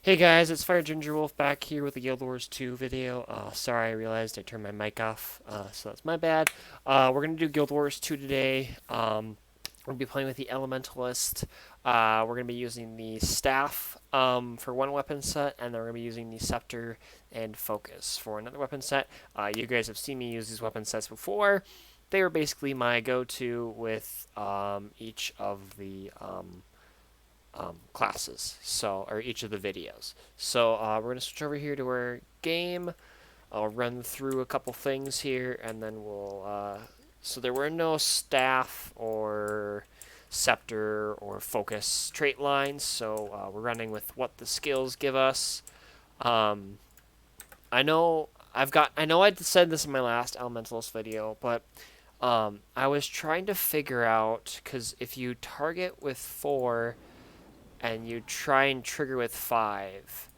Hey guys, it's Fire Ginger Wolf back here with the Guild Wars 2 video. Sorry, I realized I turned my mic off, so that's my bad. We're gonna do Guild Wars 2 today. We're gonna be playing with the Elementalist. We're gonna be using the staff for one weapon set, and then we're gonna be using the Scepter and Focus for another weapon set. You guys have seen me use these weapon sets before. They were basically my go-to with each of the classes, or each of the videos. So we're going to switch over here to our game. I'll run through a couple things here, and then so there were no staff or scepter or focus trait lines, so we're running with what the skills give us. Um, I know I said this in my last Elementalist video, but I was trying to figure out, because if you target with 4 and you try and trigger with 5,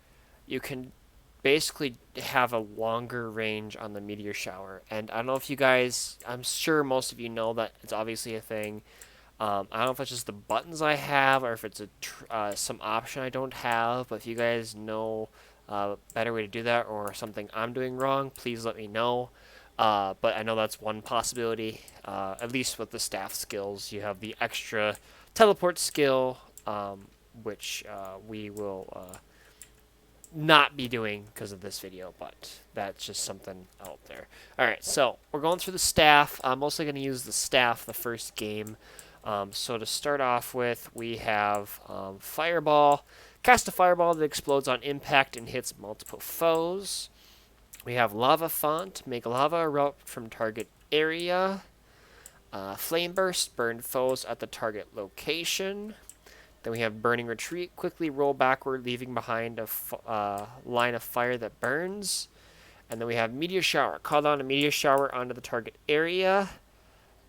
you can basically have a longer range on the Meteor Shower. And I don't know if you guys, I'm sure most of you know that it's obviously a thing. I don't know if it's just the buttons I have or if it's some option I don't have, but if you guys know a better way to do that or something I'm doing wrong, please let me know. But I know that's one possibility. At least with the staff skills, you have the extra teleport skill, which we will not be doing because of this video, but that's just something out there. Alright, so we're going through the staff. I'm mostly going to use the staff the first game. So to start off with, we have Fireball. Cast a fireball that explodes on impact and hits multiple foes. We have Lava Font. Make lava erupt from target area. Flame Burst. Burn foes at the target location. Then we have Burning Retreat. Quickly roll backward, leaving behind a line of fire that burns. And then we have Meteor Shower. Call down a Meteor Shower onto the target area.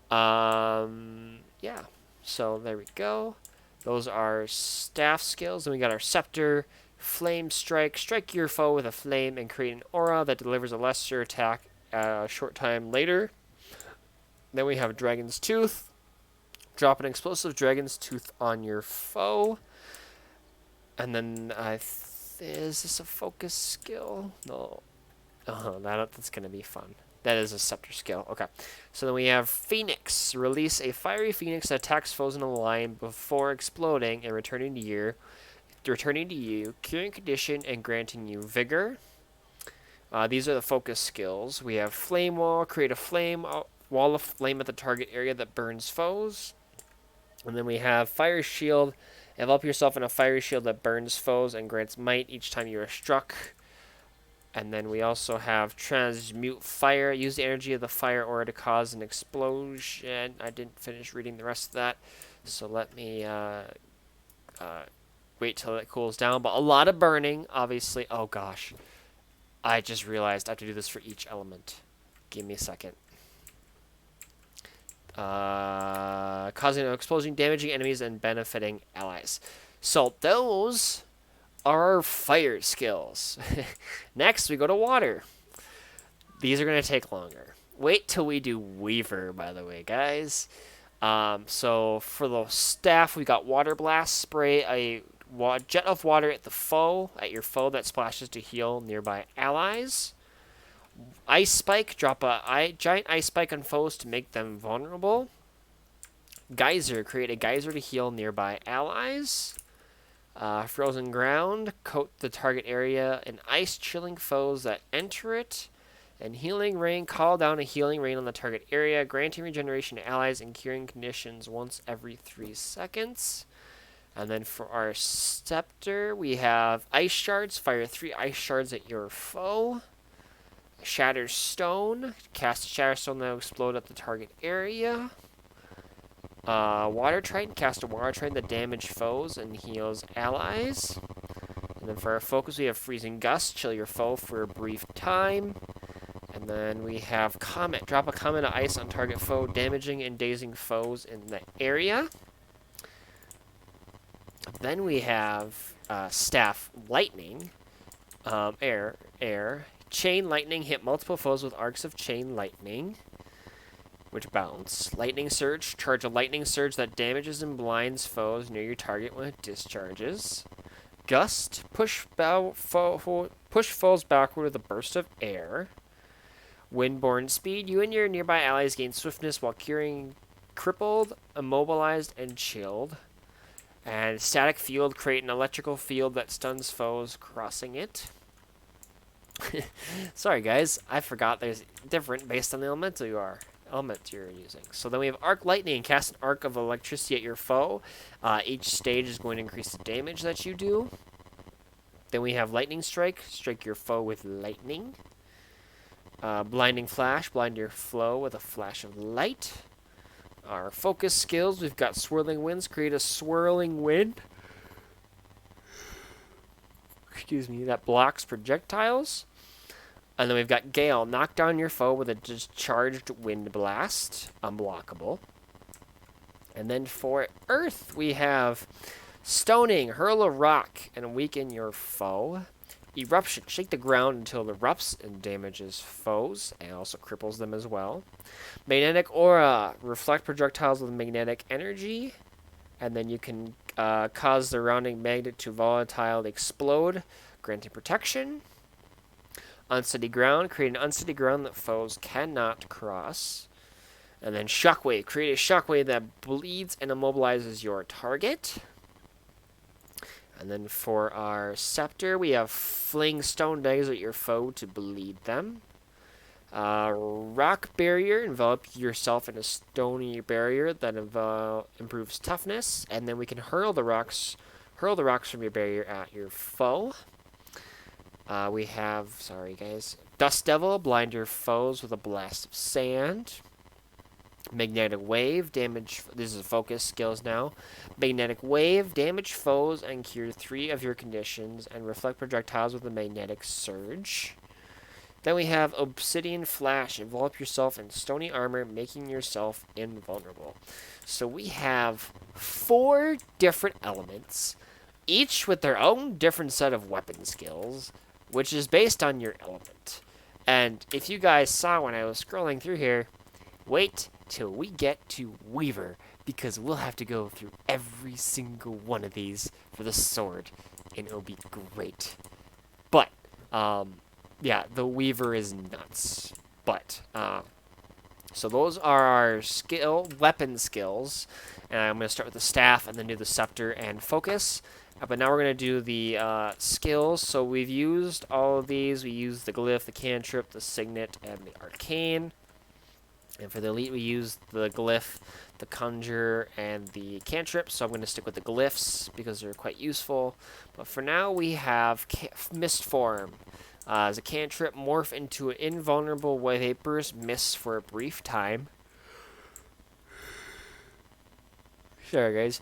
Yeah. So there we go. Those are staff skills. Then we got our Scepter. Flame Strike. Strike your foe with a flame and create an aura that delivers a lesser attack a short time later. Then we have Dragon's Tooth. Drop an explosive dragon's tooth on your foe. And then, is this a focus skill? No. That's going to be fun. That is a scepter skill. Okay. So then we have Phoenix. Release a fiery phoenix that attacks foes in a line before exploding and returning to you, curing condition and granting you vigor. These are the focus skills. We have Flame Wall. Create a wall of flame at the target area that burns foes. And then we have Fire Shield. Envelop yourself in a fiery shield that burns foes and grants might each time you are struck. And then we also have Transmute Fire. Use the energy of the fire aura to cause an explosion. I didn't finish reading the rest of that, so let me wait till it cools down. But a lot of burning, obviously. Oh gosh. I just realized I have to do this for each element. Give me a second. Causing an explosion, damaging enemies, and benefiting allies. So those are fire skills. Next, we go to water. These are going to take longer. Wait till we do Weaver, by the way, guys. So for the staff, we got Water Blast. Spray a jet of water at your foe that splashes to heal nearby allies. Ice Spike, drop a giant ice spike on foes to make them vulnerable. Geyser, create a geyser to heal nearby allies. Frozen Ground, coat the target area in ice, chilling foes that enter it. And Healing Rain, call down a healing rain on the target area, granting regeneration to allies and curing conditions once every 3 seconds. And then for our Scepter, we have Ice Shards, fire 3 ice shards at your foe. Shatter Stone. Cast a Shatter Stone that will explode at the target area. Water Triton. Cast a Water Triton that damages foes and heals allies. And then for our focus, we have Freezing Gust. Chill your foe for a brief time. And then we have Comet. Drop a Comet of ice on target foe, damaging and dazing foes in the area. Then we have Staff Lightning. Air. Chain Lightning, hit multiple foes with arcs of Chain Lightning, which bounce. Lightning Surge, charge a Lightning Surge that damages and blinds foes near your target when it discharges. Gust, push foes backward with a burst of air. Windborne speed, you and your nearby allies gain swiftness while curing crippled, immobilized, and chilled. And static field, create an electrical field that stuns foes crossing it. Sorry guys, I forgot there's different based on the element you're using. So then we have arc lightning, cast an arc of electricity at your foe. Each stage is going to increase the damage that you do. Then we have lightning strike, strike your foe with lightning. Blinding flash, blind your foe with a flash of light. Our focus skills, we've got swirling winds, create a swirling wind. Excuse me, that blocks projectiles. And then we've got Gale, knock down your foe with a discharged wind blast, unblockable. And then for Earth, we have Stoning, hurl a rock and weaken your foe. Eruption, shake the ground until it erupts and damages foes, and also cripples them as well. Magnetic Aura, reflect projectiles with magnetic energy, and then you can cause the surrounding magnet to volatile explode, granting protection. Unsteady ground, create an unsteady ground that foes cannot cross. And then shockwave, create a shockwave that bleeds and immobilizes your target. And then for our scepter, we have fling stone daggers at your foe to bleed them. Rock barrier, envelop yourself in a stony barrier that improves toughness. And then we can hurl the rocks from your barrier at your foe. We have, sorry guys, Dust Devil, blind your foes with a blast of sand. Magnetic Wave, damage, this is focus skills now. Magnetic Wave, damage foes and cure 3 of your conditions, and reflect projectiles with a magnetic surge. Then we have Obsidian Flash, envelop yourself in stony armor, making yourself invulnerable. So we have 4 different elements, each with their own different set of weapon skills, which is based on your element. And if you guys saw when I was scrolling through here, wait till we get to Weaver, because we'll have to go through every single one of these for the sword, and it'll be great. But, yeah, the Weaver is nuts. But, so those are our weapon skills, and I'm going to start with the staff, and then do the scepter and focus. But now we're going to do the skills. So we've used all of these. We used the glyph, the cantrip, the signet, and the arcane. And for the elite, we used the glyph, the conjure, and the cantrip. So I'm going to stick with the glyphs because they're quite useful. But for now, we have mist form. As a cantrip, morph into an invulnerable vapors, mist for a brief time. Sorry, guys.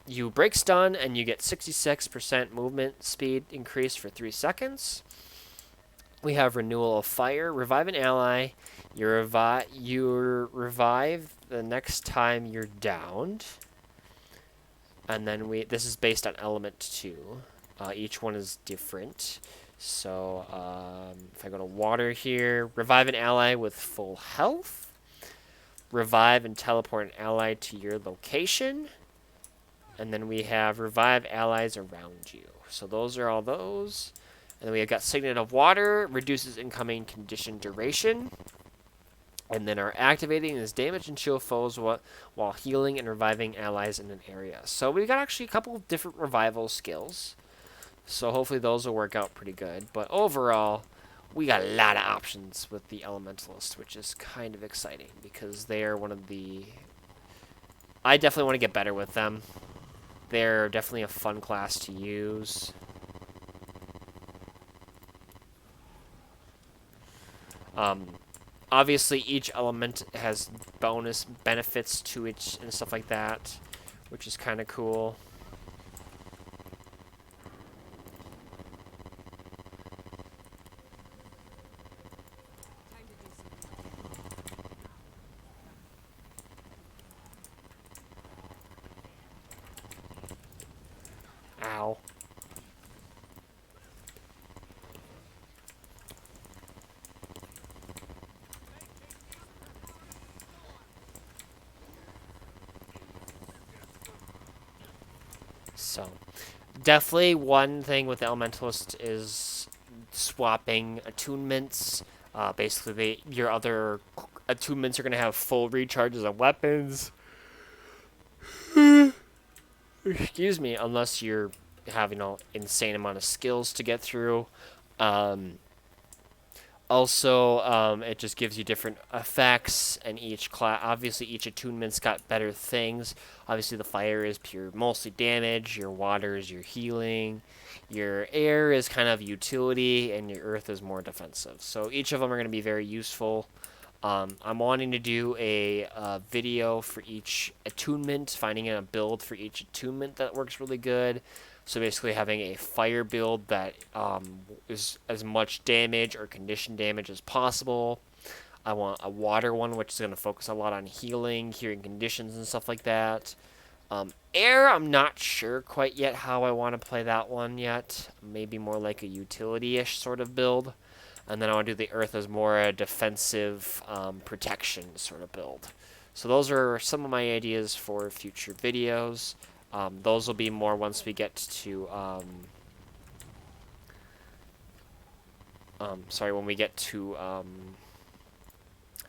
You break stun, and you get 66% movement speed increase for 3 seconds. We have Renewal of Fire. Revive an ally. You revive the next time you're downed. And then this is based on element 2. Each one is different. So if I go to water here, revive an ally with full health. Revive and teleport an ally to your location. And then we have revive allies around you. So those are all those. And then we have got Signet of Water, reduces incoming condition duration. And then our activating is damage and shield foes while healing and reviving allies in an area. So we've got actually a couple of different revival skills. So hopefully those will work out pretty good. But overall, we got a lot of options with the Elementalist, which is kind of exciting because they are one of the... I definitely want to get better with them. They're definitely a fun class to use. Obviously, each element has bonus benefits to it and stuff like that, which is kind of cool. Ow. So, definitely one thing with the Elementalist is swapping attunements. Basically, your other attunements are going to have full recharges of weapons. Excuse me, unless you're having an insane amount of skills to get through. Um, it just gives you different effects, and each class, obviously, each attunement's got better things. Obviously, the fire is pure, mostly damage. Your water is your healing. Your air is kind of utility, and your earth is more defensive. So each of them are going to be very useful. I'm wanting to do a video for each attunement, finding a build for each attunement that works really good. So basically having a fire build that is as much damage or condition damage as possible. I want a water one, which is going to focus a lot on healing, curing conditions, and stuff like that. Air, I'm not sure quite yet how I want to play that one yet. Maybe more like a utility-ish sort of build. And then I want to do the earth as more a defensive protection sort of build. So those are some of my ideas for future videos. Those will be more once we get to, when we get to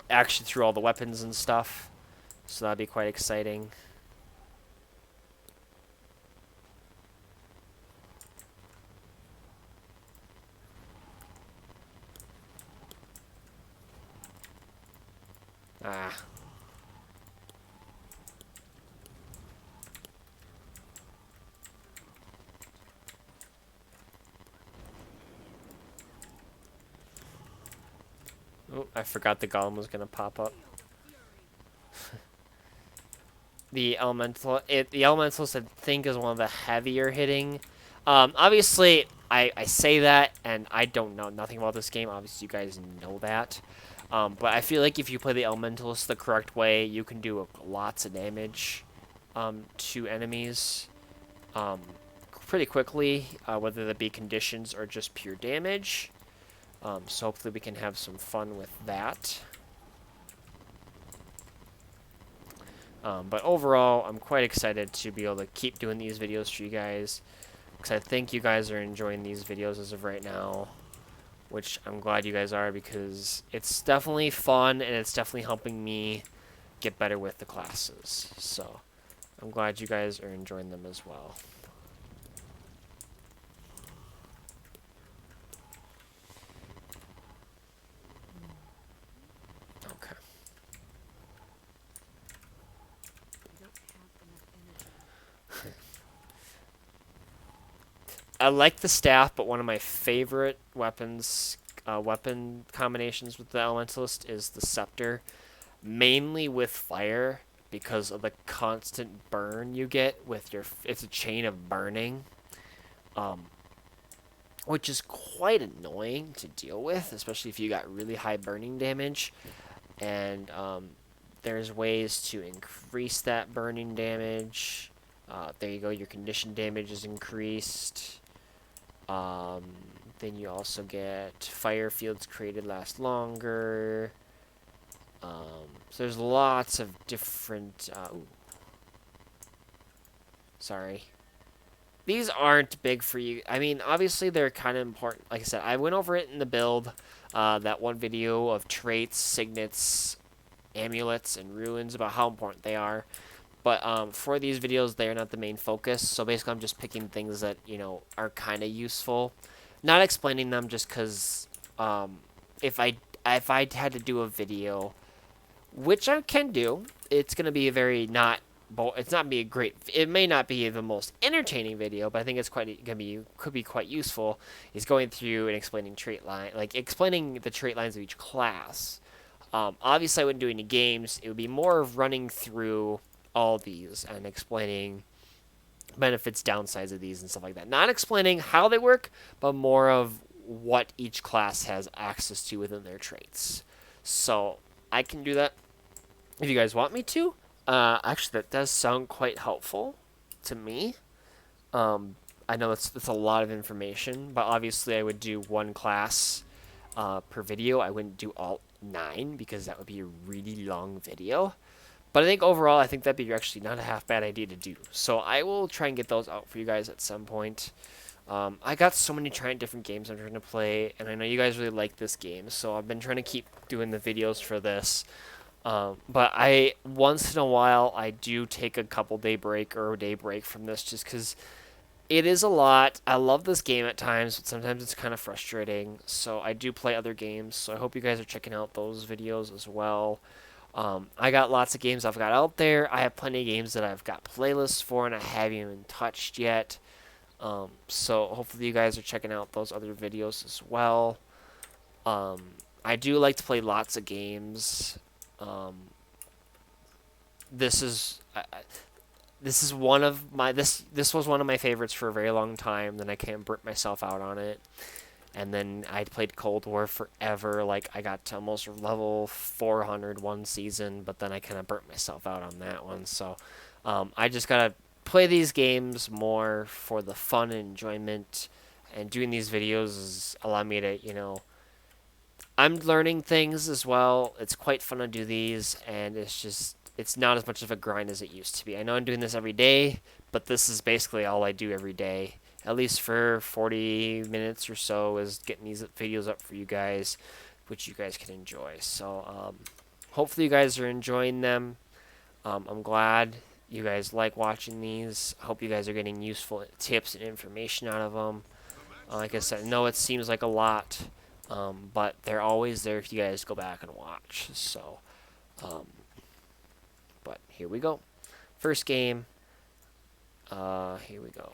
actually through all the weapons and stuff. So that'll be quite exciting. Ah. Oh, I forgot the golem was gonna pop up. The elementalist I think is one of the heavier hitting. Obviously, I say that, and I don't know nothing about this game. Obviously, you guys know that. But I feel like if you play the elementalist the correct way, you can do lots of damage to enemies pretty quickly, whether that be conditions or just pure damage. So hopefully we can have some fun with that. But overall, I'm quite excited to be able to keep doing these videos for you guys, because I think you guys are enjoying these videos as of right now, which I'm glad you guys are, because it's definitely fun, and it's definitely helping me get better with the classes. So I'm glad you guys are enjoying them as well. Okay. I like the staff, but one of my favorite weapon combinations with the Elementalist is the Scepter, mainly with fire, because of the constant burn you get with your. It's a chain of burning, which is quite annoying to deal with, especially if you got really high burning damage. And there's ways to increase that burning damage. There you go. Your condition damage is increased. Then you also get fire fields created last longer. So there's lots of different. Sorry. These aren't big for you. I mean, obviously they're kind of important. Like I said, I went over it in the build. That one video of traits, signets, amulets, and ruins about how important they are. But for these videos, they're not the main focus. So basically, I'm just picking things that, are kind of useful. Not explaining them just because if I had to do a video, which I can do, it's going to be a very not... It's not be a great... It may not be the most entertaining video, but I think it's could be quite useful, is going through and explaining explaining the trait lines of each class. Obviously, I wouldn't do any games. It would be more of running through all these and explaining benefits, downsides of these, and stuff like that. Not explaining how they work, but more of what each class has access to within their traits. So I can do that if you guys want me to. Actually, that does sound quite helpful to me. I know that's a lot of information, but obviously I would do one class per video. I wouldn't do all 9 because that would be a really long video. But I think overall, I think that'd be actually not a half bad idea to do. So I will try and get those out for you guys at some point. I got so many different games I'm trying to play, and I know you guys really like this game, so I've been trying to keep doing the videos for this. But once in a while, I do take a couple day break or a day break from this just because it is a lot. I love this game at times, but sometimes it's kind of frustrating. So I do play other games, so I hope you guys are checking out those videos as well. I got lots of games I've got out there. I have plenty of games that I've got playlists for and I haven't even touched yet. So hopefully you guys are checking out those other videos as well. I do like to play lots of games. This is one of my this was one of my favorites for a very long time. Then I kind of burnt myself out on it, and then I played Cold War forever. Like I got to almost level 400 one season, but then I kind of burnt myself out on that one. So I just gotta play these games more for the fun and enjoyment, and doing these videos is allow me to I'm learning things as well. It's quite fun to do these, and it's not as much of a grind as it used to be. I know I'm doing this every day, but this is basically all I do every day. At least for 40 minutes or so is getting these videos up for you guys, which you guys can enjoy. So hopefully you guys are enjoying them. I'm glad you guys like watching these. I hope you guys are getting useful tips and information out of them. Like I said, I know it seems like a lot, but they're always there if you guys go back and watch. So, but here we go. First game. Here we go.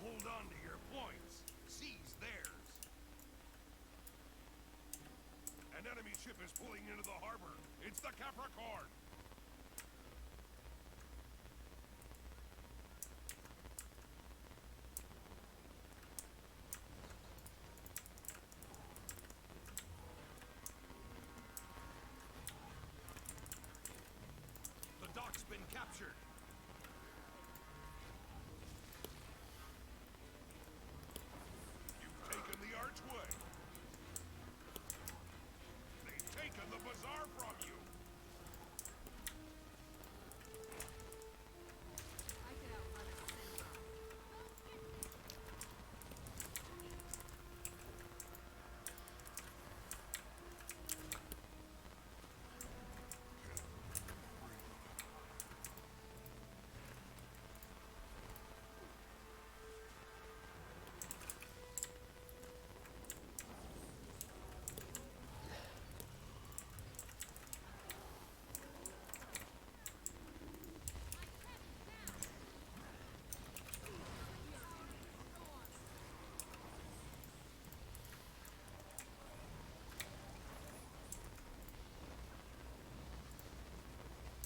Hold on to your points. Seize theirs. An enemy ship is pulling into the harbor. It's the Capricorn. The dock's been captured. You've taken the archway. They've taken the bazaar from you.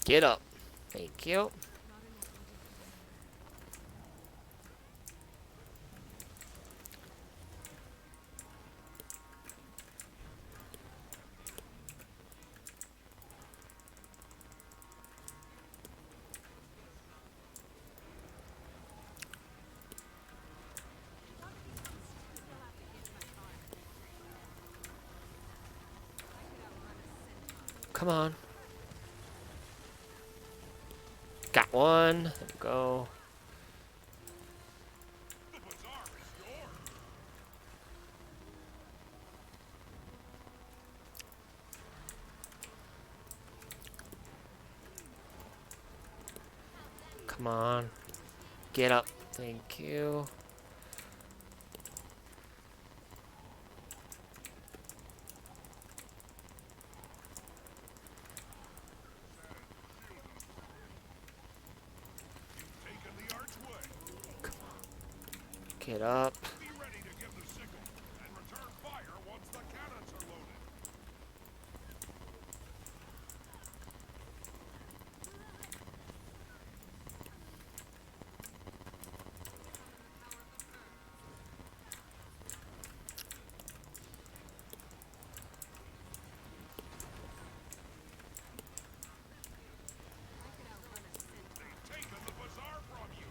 Get up. Thank you. Come on. Got one. There we go. The bazaar is yours. Come on. Get up. Thank you. You've taken the archway. Get up. Be ready to give the signal and return fire once the cannons are loaded. They've taken the bazaar from you.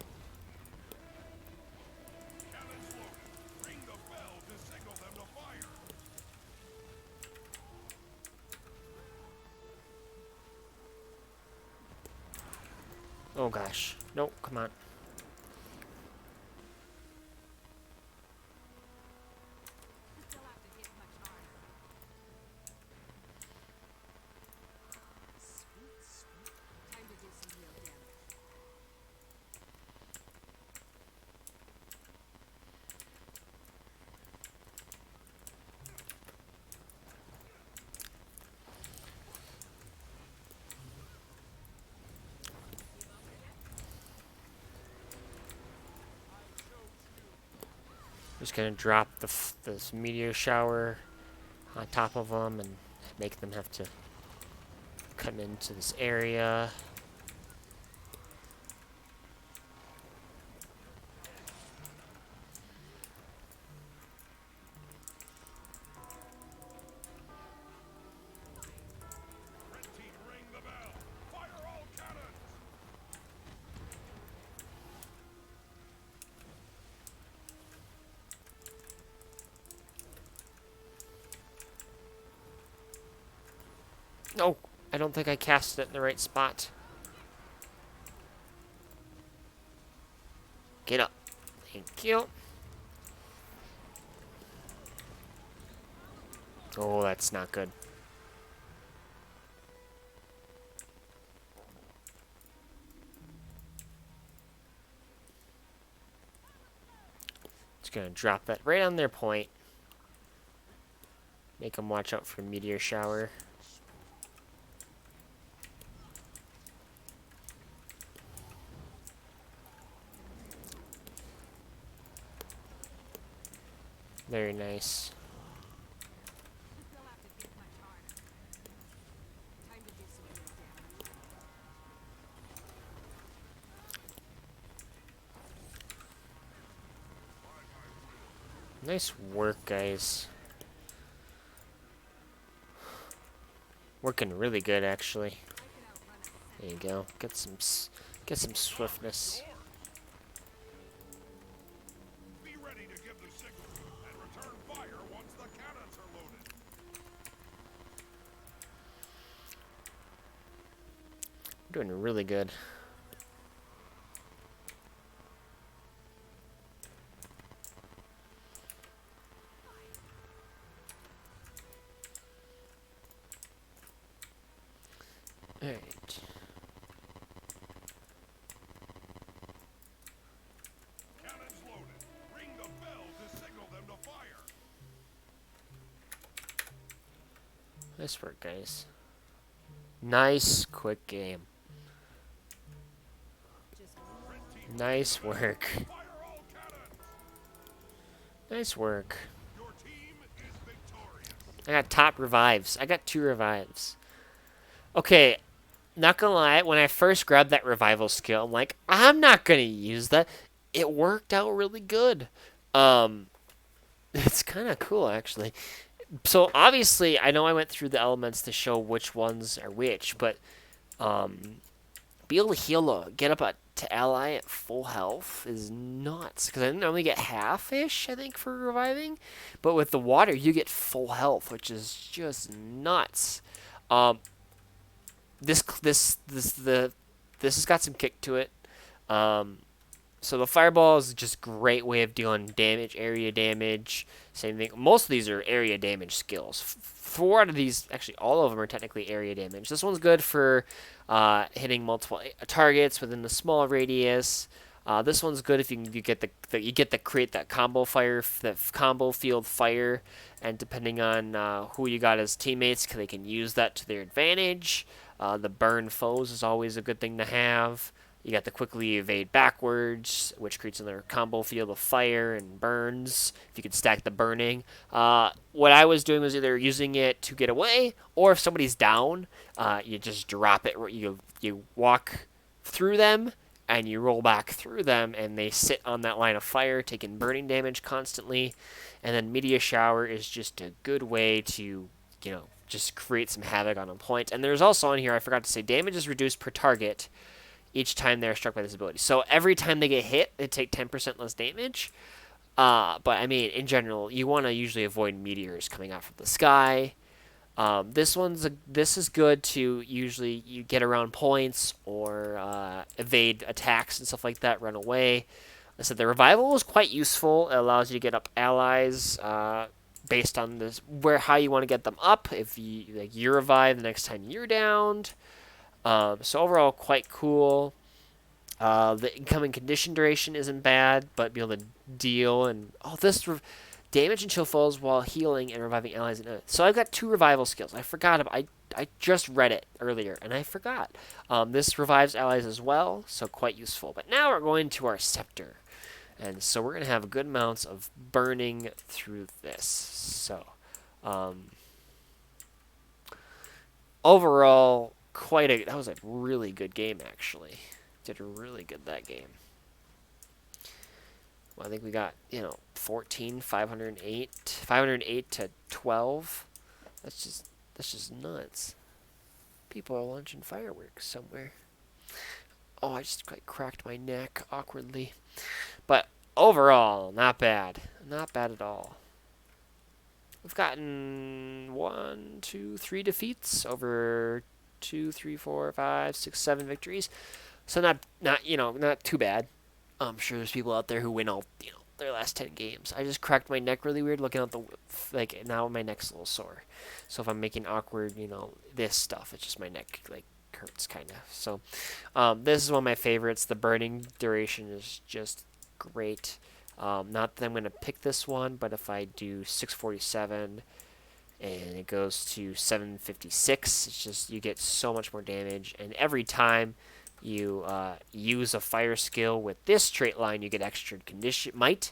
Cannons loaded. Oh gosh. Nope, come on. Just gonna drop this meteor shower on top of them and make them have to come into this area. Red team, ring the bell. Fire all cannons. No, I don't think I cast it in the right spot. Get up. Thank you. Oh, that's not good. Just gonna drop that right on their point. Make them watch out for meteor shower. Very nice. Nice work, guys. Working really good, actually. There you go. Get some swiftness. Be ready to give the signal and return fire once the cannons are loaded. Doing really good. Alright. Cannons loaded. Ring the bell to signal them to fire. Nice work, guys. Nice, quick game. Red team, Nice work. fire all cannons. Nice work. Your team is victorious. I got top revives. I got 2 revives. Okay, not gonna lie, when I first grabbed that revival skill, I'm like, I'm not gonna use that. It worked out really good. It's kind of cool, actually. So obviously, I know I went through the elements to show which ones are which, but be able to heal get up to ally at full health is nuts. Because I didn't normally get half-ish, I think, for reviving. But with the water, you get full health, which is just nuts. This has got some kick to it. So the fireball is just a great way of dealing damage, area damage. Same thing. Most of these are area damage skills. 4 out of these, actually all of them are technically area damage. This one's good for hitting multiple targets within the small radius. This one's good if you get the create that combo fire, that combo field fire, and depending on who you got as teammates, they can use that to their advantage. The burn foes is always a good thing to have. You got the quickly evade backwards, which creates another combo field of fire and burns. If you could stack the burning. What I was doing was either using it to get away, or if somebody's down, you just drop it. You walk through them, and you roll back through them, and they sit on that line of fire, taking burning damage constantly. And then Meteor Shower is just a good way to, just create some havoc on a point. And there's also on here, I forgot to say, damage is reduced per target each time they're struck by this ability. So every time they get hit, they take 10% less damage. But I mean, in general, you want to usually avoid meteors coming out from the sky. This is good to usually you get around points or evade attacks and stuff like that, run away. I said the revival is quite useful. It allows you to get up allies based on this where how you want to get them up. If you revive the next time you're downed. So overall, quite cool. The incoming condition duration isn't bad, but be able to deal and damage and chill foes while healing and reviving allies. So I've got 2 revival skills. I forgot about. I just read it earlier and I forgot. This revives allies as well, so quite useful. But now we're going to our scepter, and so we're gonna have good amounts of burning through this. So overall, that was a really good game actually. Did really good that game. Well, I think we got 14, 508 to 12. That's just nuts. People are launching fireworks somewhere. Oh, I just quite cracked my neck awkwardly. But overall, not bad. Not bad at all. We've gotten 1, 2, 3 defeats over 2, 3, 4, 5, 6, 7 victories. So not too bad. I'm sure there's people out there who win all their last 10 games. I just cracked my neck really weird looking at now my neck's a little sore. So if I'm making awkward this stuff, it's just my neck hurts kind of. So this is one of my favorites. The burning duration is just great. Not that I'm going to pick this one, but if I do 647 and it goes to 756, it's just you get so much more damage, and every time you use a fire skill with this trait line, you get extra condition might,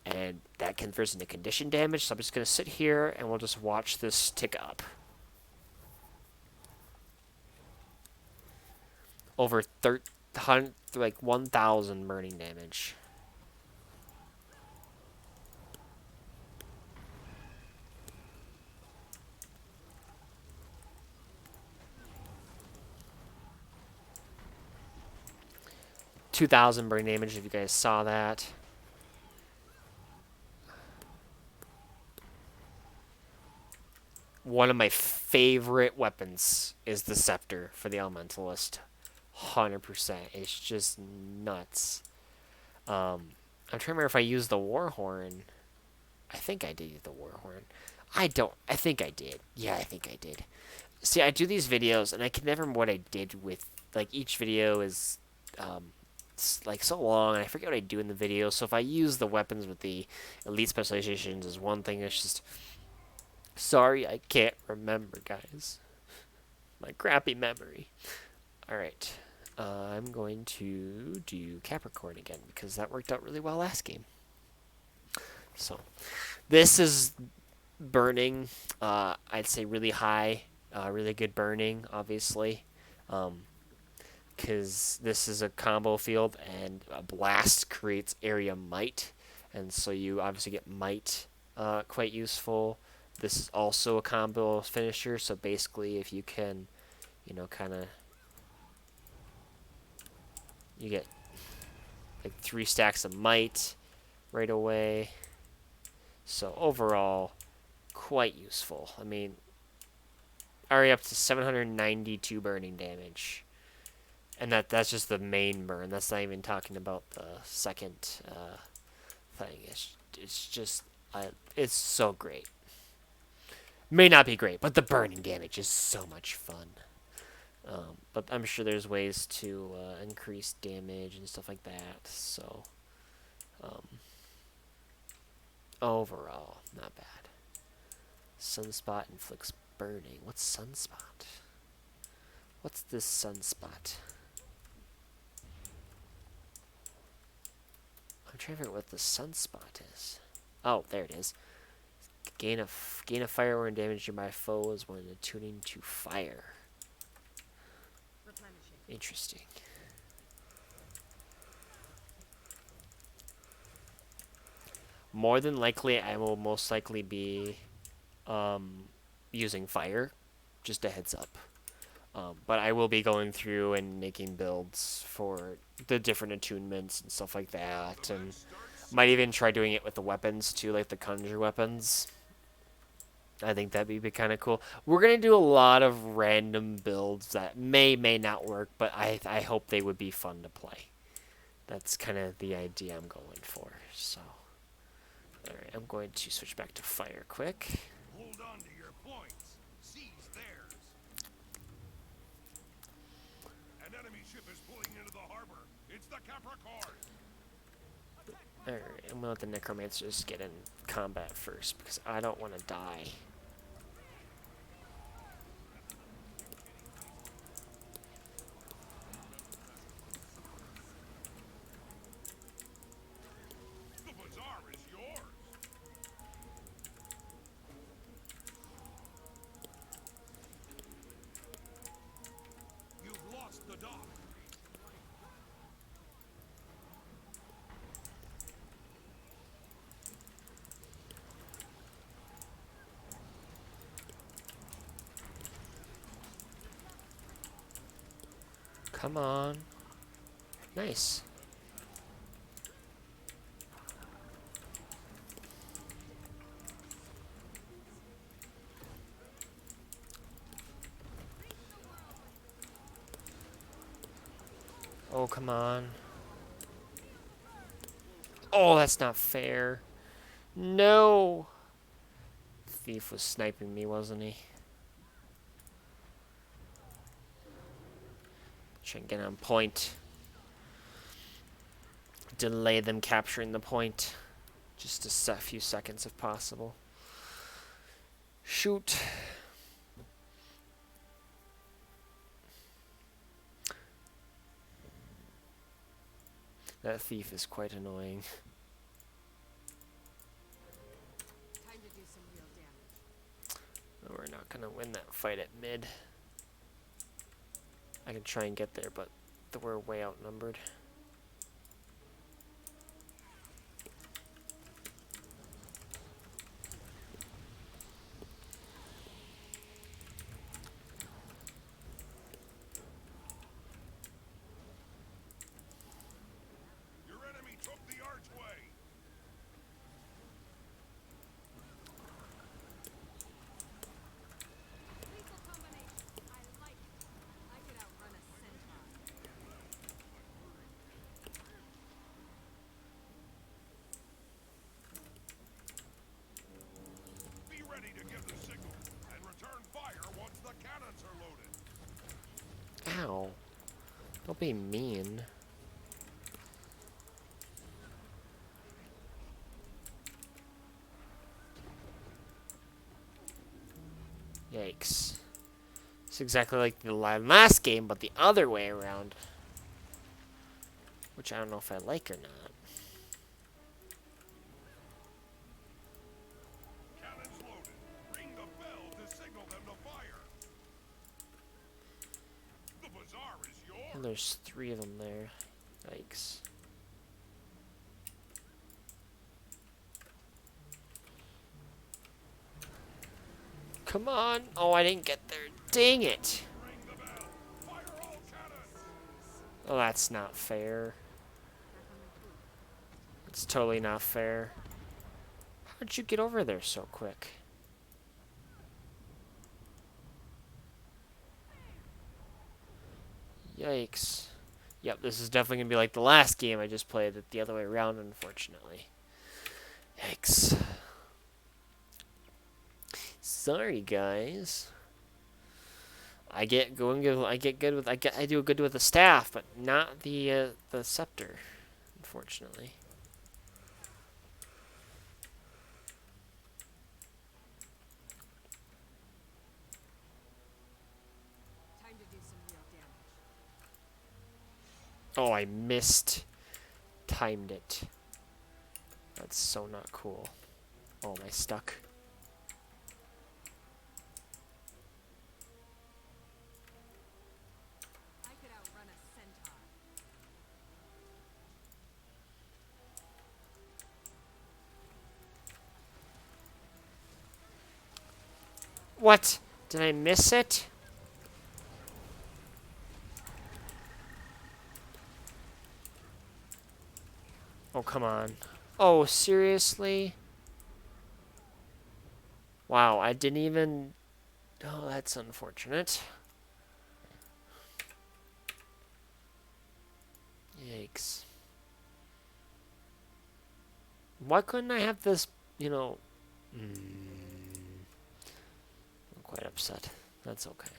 and that converts into condition damage. So I'm just going to sit here and we'll just watch this tick up. Over 1,000 burning damage. $2,000 burning damage if you guys saw that. One of my favorite weapons is the Scepter for the Elementalist. 100%. It's just nuts. I'm trying to remember if I used the Warhorn. I think I did use the Warhorn. I think I did. Yeah, I think I did. See, I do these videos, and I can never remember what I did with... each video is... so long, and I forget what I do in the video. So if I use the weapons with the elite specializations is one thing. It's just... Sorry, I can't remember, guys. My crappy memory. Alright. I'm going to do Capricorn again, because that worked out really well last game. So, this is burning. I'd say really high. Really good burning, obviously. Because this is a combo field, and a blast creates area might. And so you obviously get might quite useful. This is also a combo finisher, so basically if you can, kind of... You get 3 stacks of might right away. So overall, quite useful. I mean, already up to 792 burning damage. And that's just the main burn. That's not even talking about the second thing. It's just... it's so great. May not be great, but the burning damage is so much fun. But I'm sure there's ways to increase damage and stuff like that. So, overall, not bad. Sunspot inflicts burning. What's Sunspot? What's this Sunspot? I'm trying to figure out what the Sunspot is. Oh, there it is. Gain a fire when damage nearby foes when attuning to fire. Interesting. More than likely, I will most likely be using fire. Just a heads up. But I will be going through and making builds for the different attunements and stuff like that. And might even try doing it with the weapons too, like the conjure weapons. I think that'd be kind of cool. We're gonna do a lot of random builds that may not work, but I hope they would be fun to play. That's kind of the idea I'm going for. So, all right, I'm going to switch back to fire quick. Hold on to your points. Seize theirs. An enemy ship is pulling into the harbor. It's the Capricorn. All right, I'm gonna let the necromancer just get in combat first because I don't want to die. The bazaar is yours. You've lost the dock. Come on. Nice. Oh, come on. Oh, that's not fair. No. Thief was sniping me, wasn't he? Try and get on point. Delay them capturing the point. Just a few seconds if possible. Shoot. That thief is quite annoying. Time to do some real damage. We're not gonna win that fight at mid. I can try and get there, but we're way outnumbered. Your enemy took the archway. Lethal combination. I like it. I could outrun a centaur. Be ready to give the signal and return fire once the cannons are loaded. Ow. Don't be mean. Yikes. It's exactly like the last game, but the other way around. Which I don't know if I like or not. Cannons loaded. Ring the bell to signal them to fire. The bazaar is yours. And there's 3 of them there. Yikes. Come on. Oh, I didn't get there. Dang it. Ring the bell. Fire all cannons. Oh, that's not fair. It's totally not fair. How'd you get over there so quick? Yikes. Yep, this is definitely going to be like the last game I just played it the other way around, unfortunately. Yikes. Sorry, guys. I do good with the staff, but not the scepter, unfortunately. Time to do some real damage. Oh, I missed. Timed it. That's so not cool. Oh, am I stuck? I could outrun a centaur. What? Did I miss it? Oh, come on. Oh, seriously? Wow, I didn't even... Oh, that's unfortunate. Yikes. Why couldn't I have this, you know... I'm quite upset. That's okay.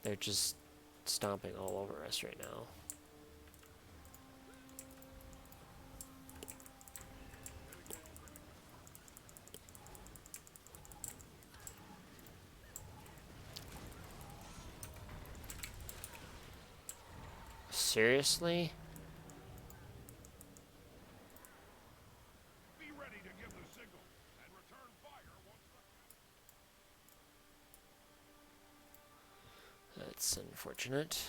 They're just stomping all over us right now. Seriously? Be ready to give the signal and return fire once the... That's unfortunate.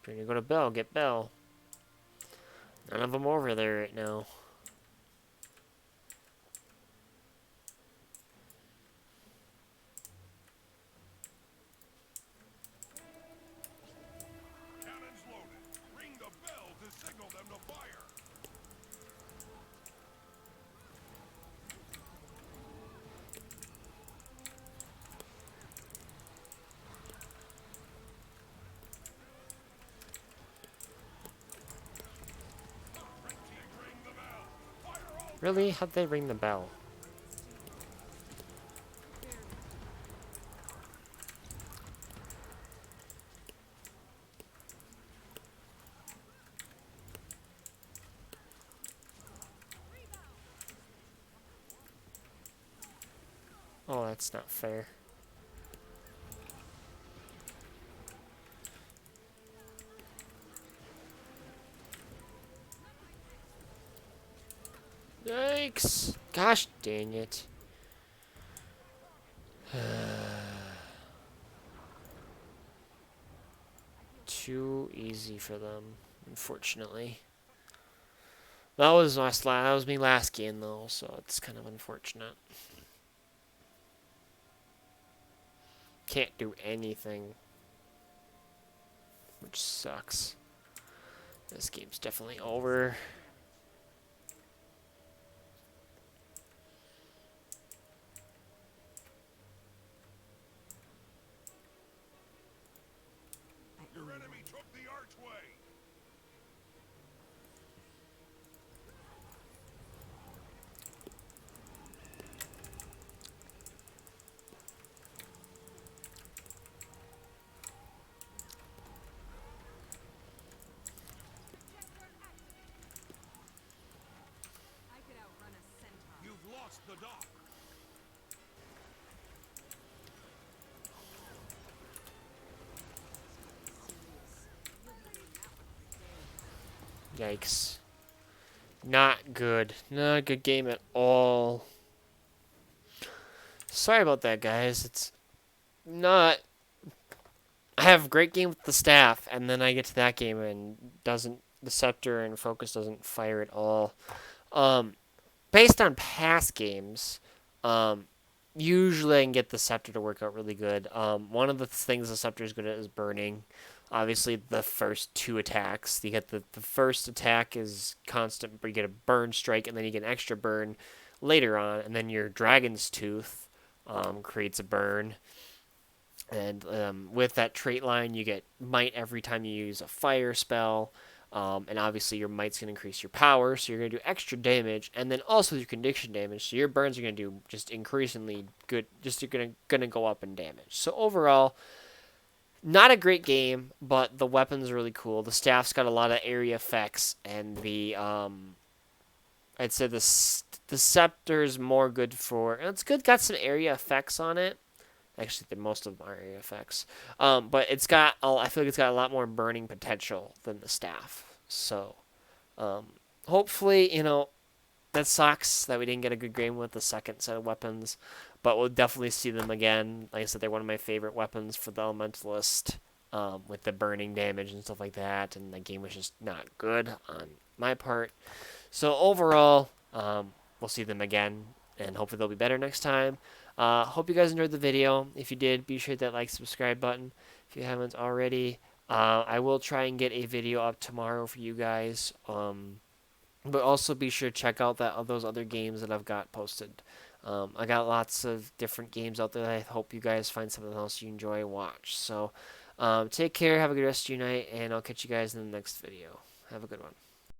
Trying to go to Bell, get Bell. None of them over there right now. Cannons loaded. Ring the bell to signal them to fire. Red team, ring the bell. Fire all. Really? How'd they ring the bell? Oh, that's not fair. Yikes! Gosh dang it. Too easy for them, unfortunately. That was me last game though, so it's kind of unfortunate. Can't do anything, which sucks. This game's definitely over. Your enemy took the archway. I could outrun a centaur. You've lost the dock. Yikes. Not good. Not a good game at all. Sorry about that, guys. It's not... I have a great game with the staff, and then I get to that game and the Scepter and Focus doesn't fire at all. Based on past games, usually I can get the Scepter to work out really good. One of the things the Scepter is good at is burning. Obviously, the first two attacks. You get the first attack is constant, but you get a burn strike, and then you get an extra burn later on, and then your Dragon's Tooth creates a burn. And with that trait line, you get might every time you use a fire spell. And obviously your might's going to increase your power, so you're going to do extra damage, and then also your condition damage, so your burns are going to do just increasingly good, just going to go up in damage. So overall, not a great game, but the weapon's really cool. The staff's got a lot of area effects, and I'd say the Scepter's more good for, and it's good, got some area effects on it. Actually, most of them are area effects. But I feel like it's got a lot more burning potential than the staff. So, hopefully, that sucks that we didn't get a good game with the second set of weapons. But we'll definitely see them again. Like I said, they're one of my favorite weapons for the Elementalist, with the burning damage and stuff like that. And the game was just not good on my part. So overall, we'll see them again. And hopefully they'll be better next time. Hope you guys enjoyed the video. If you did, be sure to hit that like, subscribe button if you haven't already. I will try and get a video up tomorrow for you guys. But also be sure to check out those other games that I've got posted. I got lots of different games out there that I hope you guys find something else you enjoy and watch. So take care, have a good rest of your night, and I'll catch you guys in the next video. Have a good one.